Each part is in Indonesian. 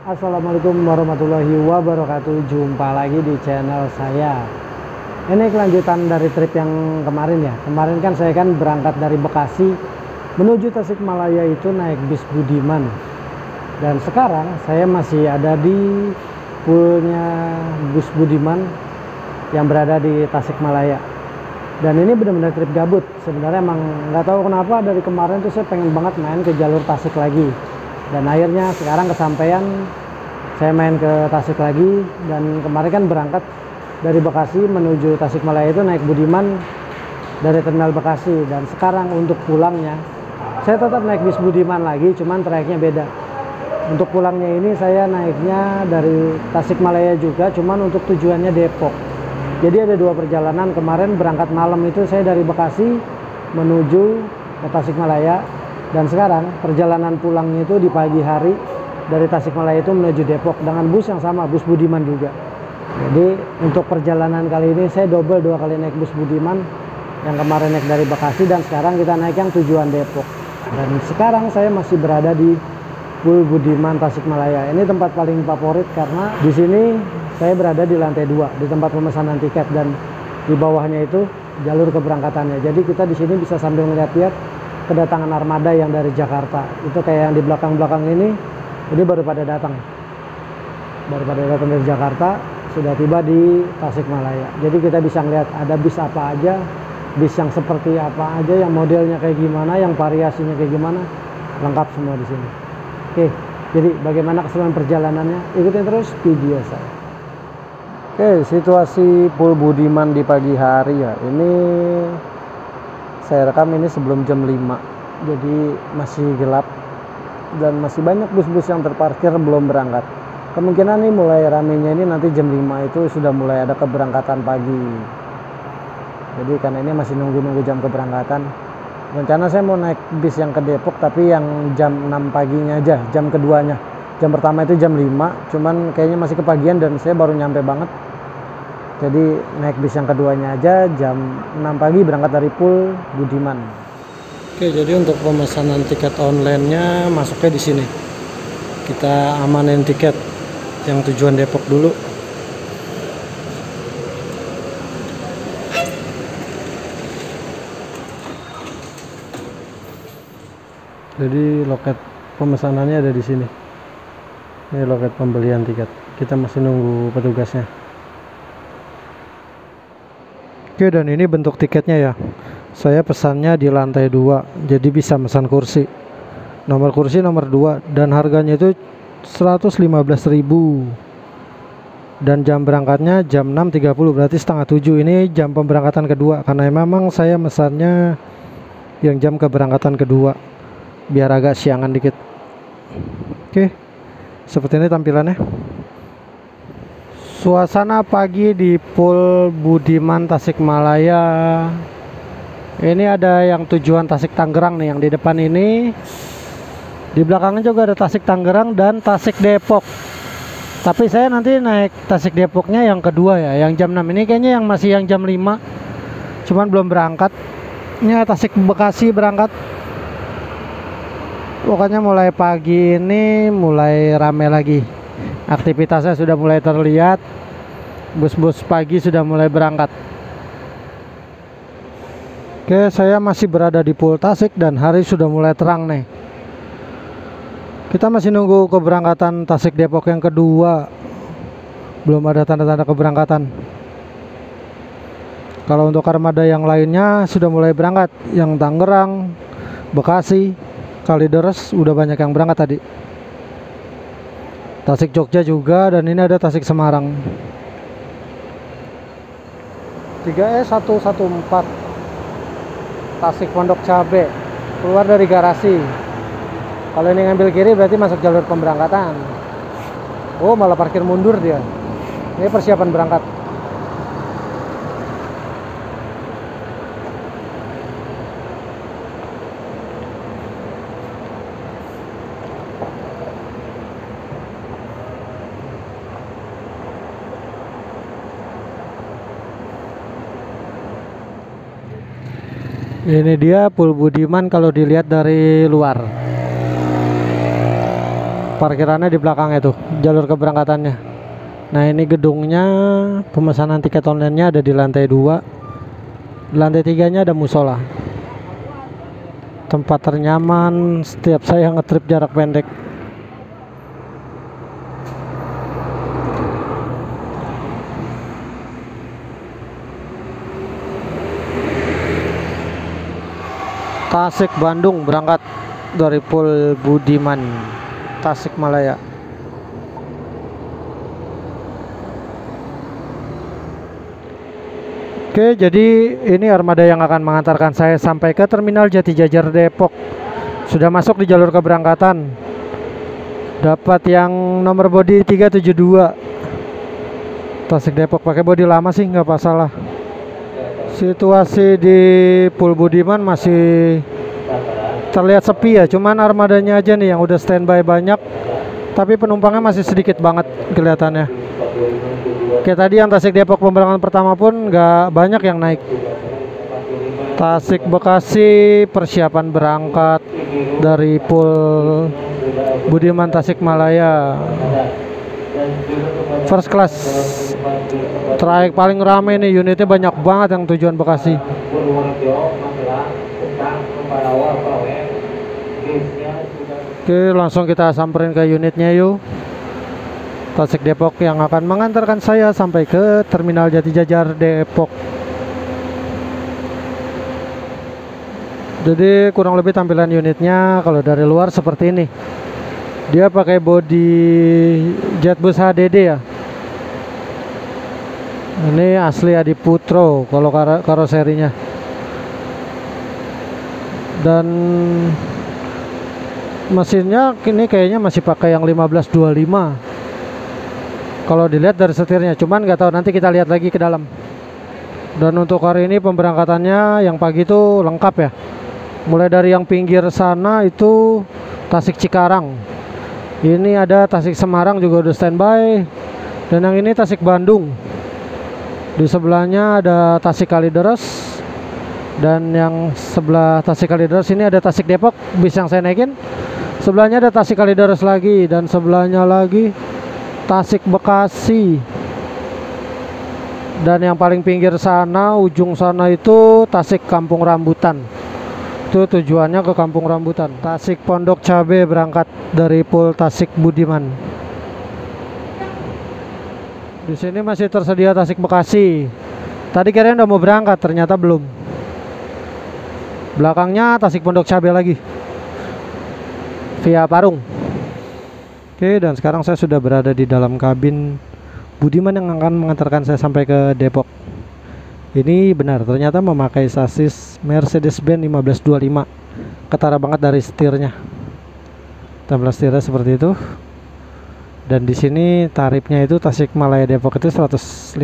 Assalamualaikum warahmatullahi wabarakatuh. Jumpa lagi di channel saya. Ini kelanjutan dari trip yang kemarin ya. Kemarin kan saya berangkat dari Bekasi menuju Tasikmalaya itu naik bis Budiman. Dan sekarang saya masih ada di poolnya bus Budiman yang berada di Tasikmalaya. Dan ini benar-benar trip gabut. Sebenarnya emang nggak tahu kenapa dari kemarin tuh saya pengen banget main ke jalur Tasik lagi. Dan akhirnya sekarang kesampaian, saya main ke Tasik lagi. Dan kemarin kan berangkat dari Bekasi menuju Tasikmalaya itu naik Budiman dari terminal Bekasi. Dan sekarang untuk pulangnya saya tetap naik bis Budiman lagi, cuman trayeknya beda. Untuk pulangnya ini saya naiknya dari Tasikmalaya juga, cuman untuk tujuannya Depok. Jadi ada dua perjalanan. Kemarin berangkat malam itu saya dari Bekasi menuju ke Tasikmalaya. Dan sekarang perjalanan pulangnya itu di pagi hari dari Tasikmalaya itu menuju Depok dengan bus yang sama, bus Budiman juga. Jadi untuk perjalanan kali ini saya double, dua kali naik bus Budiman. Yang kemarin naik dari Bekasi dan sekarang kita naik yang tujuan Depok. Dan sekarang saya masih berada di Pool Budiman Tasikmalaya. Ini tempat paling favorit karena di sini saya berada di lantai 2 di tempat pemesanan tiket, dan di bawahnya itu jalur keberangkatannya. Jadi kita di sini bisa sambil melihat-lihat kedatangan armada yang dari Jakarta. Itu kayak yang di belakang-belakang ini baru pada datang. Baru pada datang dari Jakarta, sudah tiba di Tasikmalaya. Jadi kita bisa melihat ada bis apa aja, bis yang seperti apa aja, yang modelnya kayak gimana, yang variasinya kayak gimana, lengkap semua di sini. Oke, jadi bagaimana keseruan perjalanannya? Ikutin terus video saya. Oke, situasi Pool Budiman di pagi hari ya. Ini saya rekam ini sebelum jam 5. Jadi masih gelap dan masih banyak bus-bus yang terparkir belum berangkat. Kemungkinan nih mulai ramenya ini nanti jam 5 itu sudah mulai ada keberangkatan pagi. Jadi karena ini masih nunggu-nunggu jam keberangkatan. Rencana saya mau naik bis yang ke Depok, tapi yang jam 6 paginya aja, jam keduanya. Jam pertama itu jam 5, cuman kayaknya masih kepagian dan saya baru nyampe banget. Jadi naik bis yang keduanya aja, jam 6 pagi berangkat dari Pool Budiman. Oke, jadi untuk pemesanan tiket online-nya masuknya di sini. Kita amanin tiket yang tujuan Depok dulu. Jadi loket pemesanannya ada di sini. Ini loket pembelian tiket. Kita masih nunggu petugasnya. Oke, dan ini bentuk tiketnya ya. Saya pesannya di lantai 2, jadi bisa pesan kursi. Nomor kursi nomor 2 dan harganya itu 115.000. Dan jam berangkatnya jam 6.30, berarti setengah 7. Ini jam pemberangkatan kedua karena memang saya mesannya yang jam keberangkatan kedua, biar agak siangan dikit. Oke, seperti ini tampilannya. Suasana pagi di Pool Budiman Tasikmalaya. Ini ada yang tujuan Tasik Tangerang nih, yang di depan ini. Di belakangnya juga ada Tasik Tangerang dan Tasik Depok. Tapi saya nanti naik Tasik Depoknya yang kedua ya, yang jam 6. Ini kayaknya yang masih yang jam 5, cuman belum berangkat. Ini Tasik Bekasi berangkat. Pokoknya mulai pagi ini mulai rame lagi. Aktivitasnya sudah mulai terlihat. Bus-bus pagi sudah mulai berangkat. Oke, saya masih berada di Pool Tasik dan hari sudah mulai terang nih. Kita masih nunggu keberangkatan Tasik Depok yang kedua. Belum ada tanda-tanda keberangkatan. Kalau untuk armada yang lainnya sudah mulai berangkat. Yang Tangerang, Bekasi, Kalideres udah banyak yang berangkat tadi. Tasik Jogja juga, dan ini ada Tasik Semarang. 3E114 Tasik Pondok Cabe, keluar dari garasi. Kalau ini ngambil kiri berarti masuk jalur pemberangkatan. Oh, malah parkir mundur dia. Ini persiapan berangkat. Ini dia Pool Budiman kalau dilihat dari luar. Parkirannya di belakang itu, jalur keberangkatannya. Nah ini gedungnya, pemesanan tiket online-nya ada di lantai 2. Di lantai 3-nya ada musola. Tempat ternyaman setiap saya ngetrip jarak pendek. Tasik Bandung berangkat dari Pul Budiman, Tasikmalaya. Oke, jadi ini armada yang akan mengantarkan saya sampai ke Terminal Jatijajar Depok. Sudah masuk di jalur keberangkatan. Dapat yang nomor bodi 372. Tasik Depok, pakai bodi lama sih nggak masalah. Situasi di Pul Budiman masih terlihat sepi ya, cuman armadanya aja nih yang udah standby banyak, tapi penumpangnya masih sedikit banget kelihatannya. Kayak tadi yang Tasik Depok pemberangkatan pertama pun nggak banyak yang naik. Tasik Bekasi persiapan berangkat dari Pul Budiman Tasikmalaya. First class, trayek paling rame nih, unitnya banyak banget yang tujuan Bekasi. Oke, langsung kita samperin ke unitnya yuk. Tasik Depok yang akan mengantarkan saya sampai ke Terminal Jatijajar Depok. Jadi kurang lebih tampilan unitnya kalau dari luar seperti ini. Dia pakai bodi Jetbus HDD ya. Ini asli Adiputro kalau karoserinya. Dan mesinnya ini kayaknya masih pakai yang 1525. Kalau dilihat dari setirnya, cuman nggak tahu, nanti kita lihat lagi ke dalam. Dan untuk hari ini pemberangkatannya yang pagi itu lengkap ya. Mulai dari yang pinggir sana itu Tasik Cikarang. Ini ada Tasik Semarang juga udah standby. Dan yang ini Tasik Bandung. Di sebelahnya ada Tasik Kalideres. Dan yang sebelah Tasik Kalideres ini ada Tasik Depok, bis yang saya naikin. Sebelahnya ada Tasik Kalideres lagi. Dan sebelahnya lagi Tasik Bekasi. Dan yang paling pinggir sana, ujung sana itu Tasik Kampung Rambutan. Itu tujuannya ke Kampung Rambutan. Tasik Pondok Cabe berangkat dari Pul Tasik Budiman. Di sini masih tersedia Tasik Bekasi. Tadi kirain udah mau berangkat, ternyata belum. Belakangnya Tasik Pondok Cabe lagi, via Parung. Oke, dan sekarang saya sudah berada di dalam kabin Budiman yang akan mengantarkan saya sampai ke Depok. Ini benar, ternyata memakai sasis Mercedes-Benz 1525. Ketara banget dari setirnya. Tampilan setirnya seperti itu. Dan di sini tarifnya itu Tasikmalaya Depok itu 115,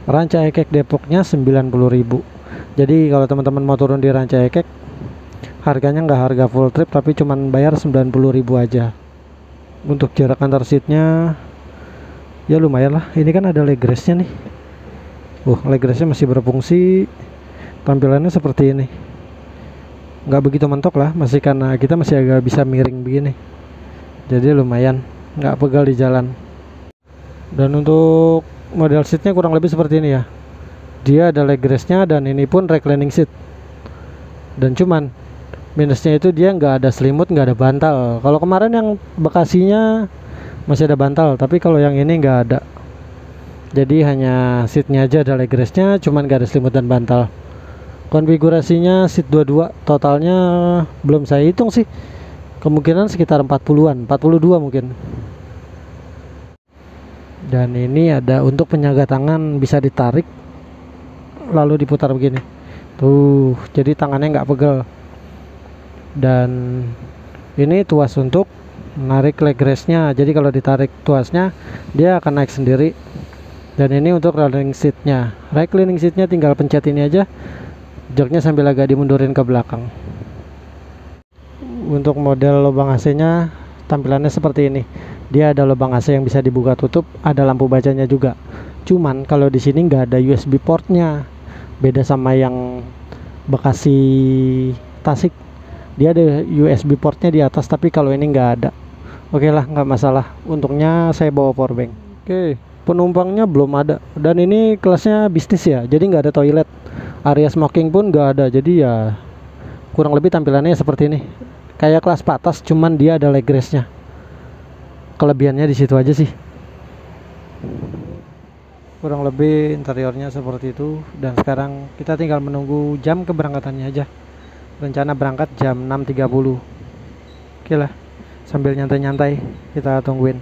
Ranca Ekek Depoknya 90.000. Jadi kalau teman-teman mau turun di Ranca Ekek, harganya nggak harga full trip, tapi cuman bayar 90.000 aja. Untuk jarak antar seatnya ya lumayan lah. Ini kan ada leg rest-nya nih. Leg rest-nya masih berfungsi. Tampilannya seperti ini. Nggak begitu mentok lah, masih karena kita masih agak bisa miring begini. Jadi lumayan, nggak pegal di jalan. Dan untuk model seatnya kurang lebih seperti ini ya. Dia ada leg rest-nya dan ini pun reclining seat. Dan cuman minusnya itu dia nggak ada selimut, nggak ada bantal. Kalau kemarin yang Bekasinya masih ada bantal, tapi kalau yang ini nggak ada. Jadi hanya seatnya aja ada leg rest-nya, cuman nggak ada selimut dan bantal. Konfigurasinya seat 22, totalnya belum saya hitung sih. Kemungkinan sekitar 40-an, 42 mungkin. Dan ini ada untuk penyaga tangan, bisa ditarik lalu diputar begini. Tuh, jadi tangannya nggak pegel. Dan ini tuas untuk menarik leg rest-nya. Jadi kalau ditarik tuasnya, dia akan naik sendiri. Dan ini untuk reclining seat-nya. Reclining seat-nya tinggal pencet ini aja. Joknya sambil agak dimundurin ke belakang. Untuk model lubang AC-nya tampilannya seperti ini. Dia ada lubang AC yang bisa dibuka tutup, ada lampu bacanya juga. Cuman kalau di sini nggak ada USB portnya. Beda sama yang Bekasi Tasik. Dia ada USB portnya di atas, tapi kalau ini nggak ada. Oke lah, nggak masalah. Untungnya saya bawa power bank. Oke, penumpangnya belum ada. Dan ini kelasnya bisnis ya, jadi nggak ada toilet. Area smoking pun nggak ada. Jadi ya kurang lebih tampilannya seperti ini. Kayak kelas patas, cuman dia ada leg rest-nya. Kelebihannya di situ aja sih. Kurang lebih interiornya seperti itu. Dan sekarang kita tinggal menunggu jam keberangkatannya aja. Rencana berangkat jam 6.30. Oke lah, sambil nyantai-nyantai kita tungguin.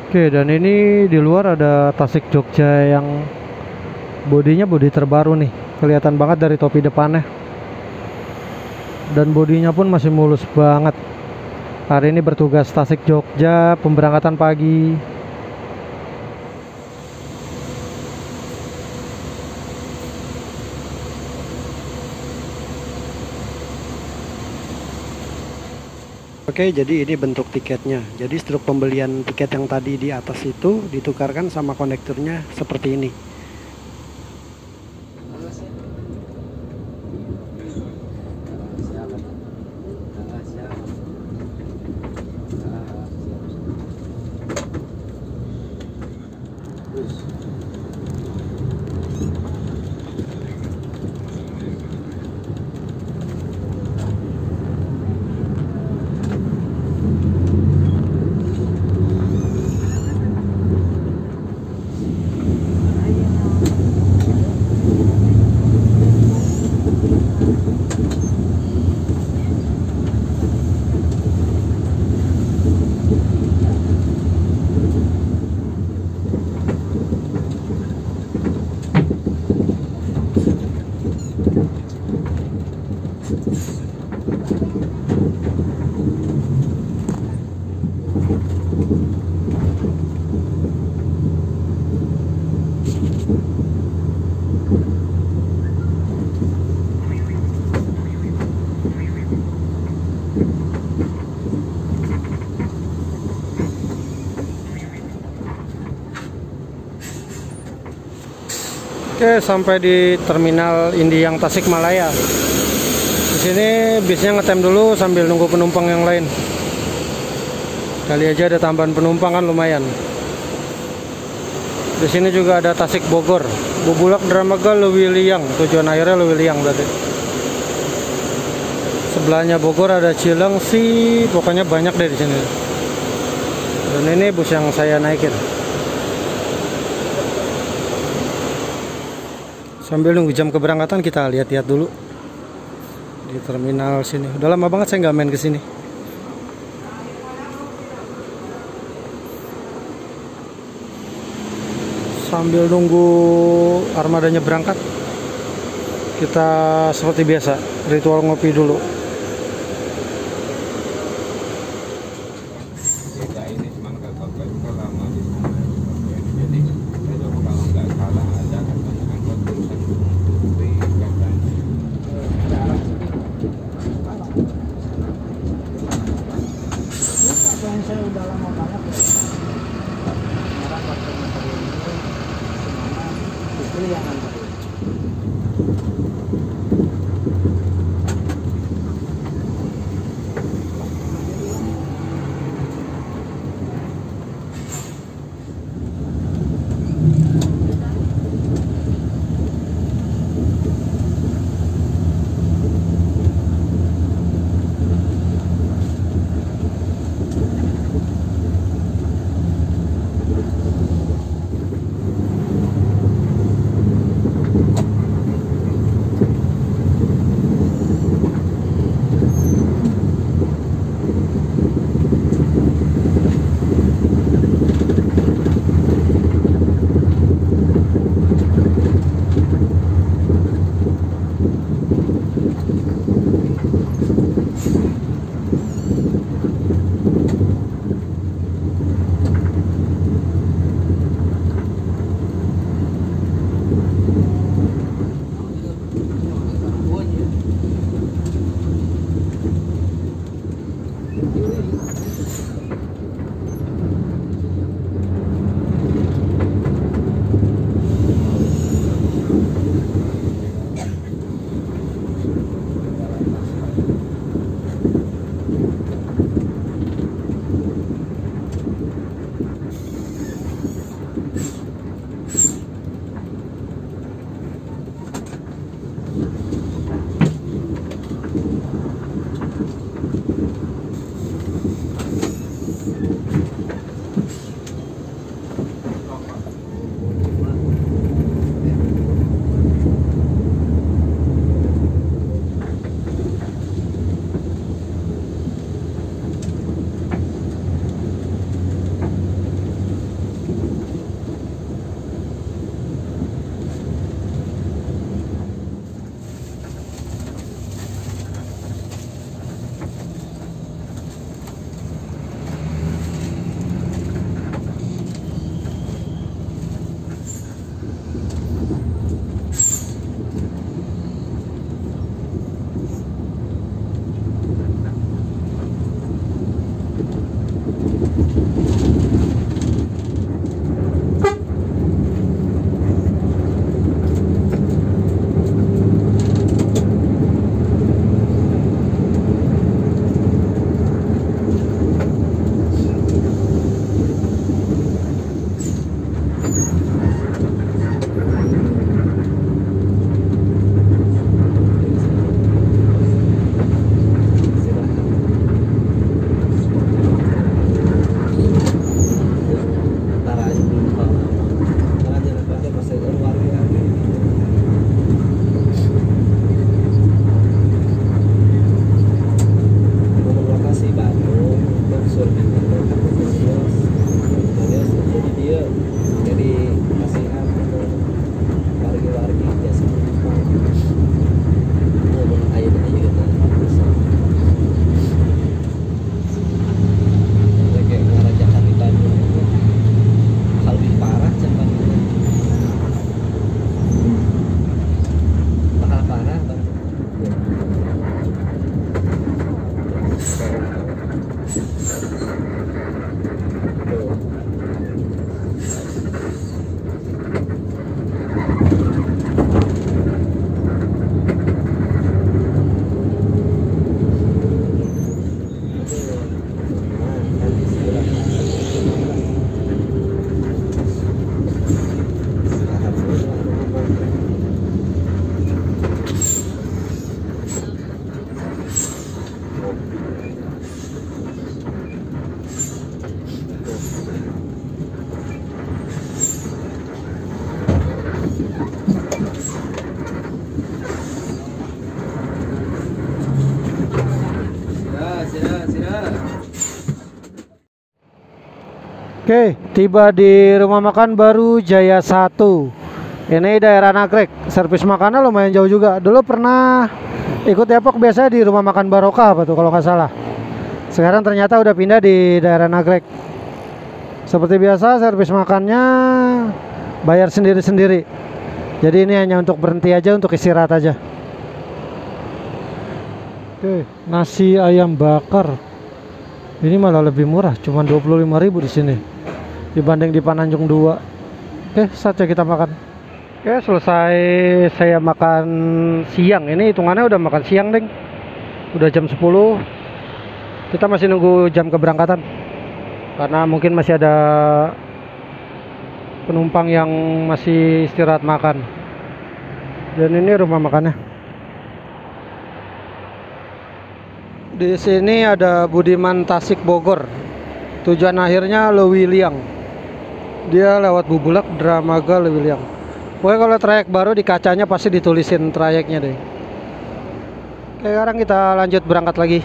Oke, dan ini di luar ada Tasik Jogja yang bodinya bodi terbaru nih. Kelihatan banget dari topi depannya. Dan bodinya pun masih mulus banget. Hari ini bertugas Tasik Jogja, pemberangkatan pagi. Oke, jadi ini bentuk tiketnya. Jadi struk pembelian tiket yang tadi di atas itu ditukarkan sama konektornya seperti ini. Oke, sampai di terminal Indiang Tasikmalaya. Di sini bisnya ngetem dulu sambil nunggu penumpang yang lain. Kali aja ada tambahan penumpang kan lumayan. Di sini juga ada Tasik Bogor, Bubulak, Dramaga, Lewiliang. Tujuan akhirnya Lewiliang berarti. Sebelahnya Bogor ada Cilengsi, pokoknya banyak deh di sini. Dan ini bus yang saya naikin. Sambil nunggu jam keberangkatan kita lihat-lihat dulu di terminal sini. Udah lama banget saya nggak main ke sini. Sambil nunggu armadanya berangkat, kita seperti biasa ritual ngopi dulu. Saya udah lama banget ya. Sekarang waktu materi ini semuanya istri yang nganterin. Oke, tiba di rumah makan baru Jaya 1. Ini daerah Nagrek. Servis makannya lumayan jauh juga. Dulu pernah ikut Depok biasanya di rumah makan Barokah apa tuh kalau nggak salah. Sekarang ternyata udah pindah di daerah Nagrek. Seperti biasa servis makannya bayar sendiri-sendiri. Jadi ini hanya untuk berhenti aja, untuk istirahat aja. Oke, nasi ayam bakar. Ini malah lebih murah, cuma 25.000 di sini dibanding di Pananjung 2. Oke, saatnya kita makan. Oke, selesai saya makan siang. Ini hitungannya udah makan siang, Deng. Udah jam 10. Kita masih nunggu jam keberangkatan. Karena mungkin masih ada penumpang yang masih istirahat makan. Dan ini rumah makannya. Di sini ada Budiman Tasik Bogor. Tujuan akhirnya Lewiliang. Dia lewat Bubulak, Dramaga, Lewiliang. Pokoknya kalau trayek baru di kacanya pasti ditulisin trayeknya deh. Oke, sekarang kita lanjut berangkat lagi.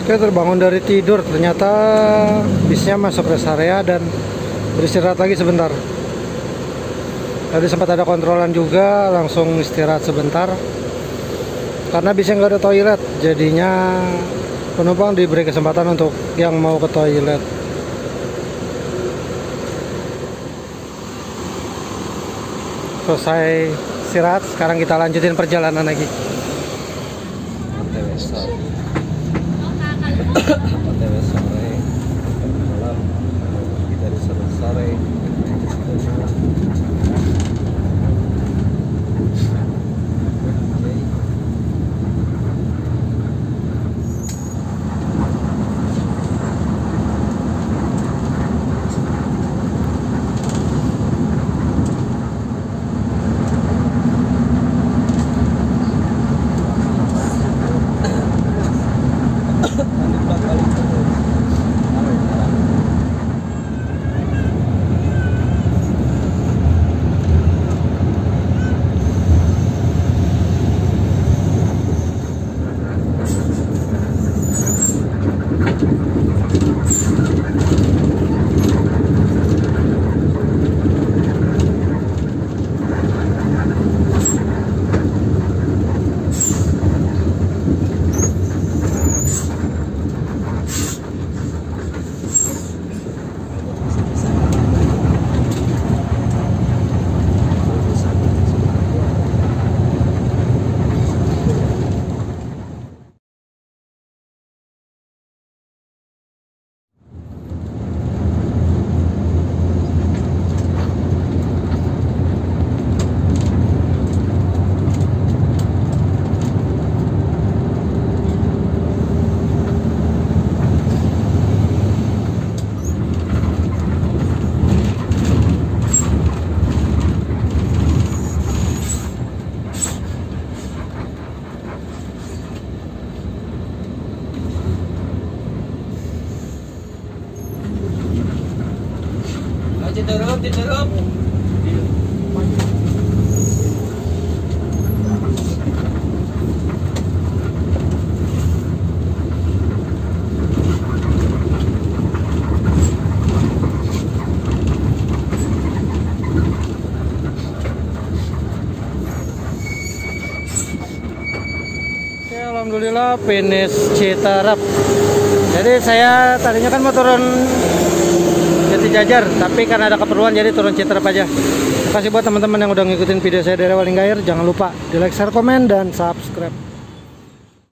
Oke, terbangun dari tidur, ternyata bisnya masuk rest area dan beristirahat lagi sebentar. Tadi sempat ada kontrolan juga, langsung istirahat sebentar. Karena bisnya nggak ada toilet, jadinya penumpang diberi kesempatan untuk yang mau ke toilet. Selesai istirahat, sekarang kita lanjutin perjalanan lagi. OTW sore, malam kita di sore. Citerep, Citerep. Oke, alhamdulillah finish Citerep. Jadi saya tadinya kan mau turun Jati Jajar, tapi karena ada keperluan jadi turun Citerep aja. Terima kasih buat teman-teman yang udah ngikutin video saya dari awal hingga akhir. Jangan lupa di like, share, komen, dan subscribe.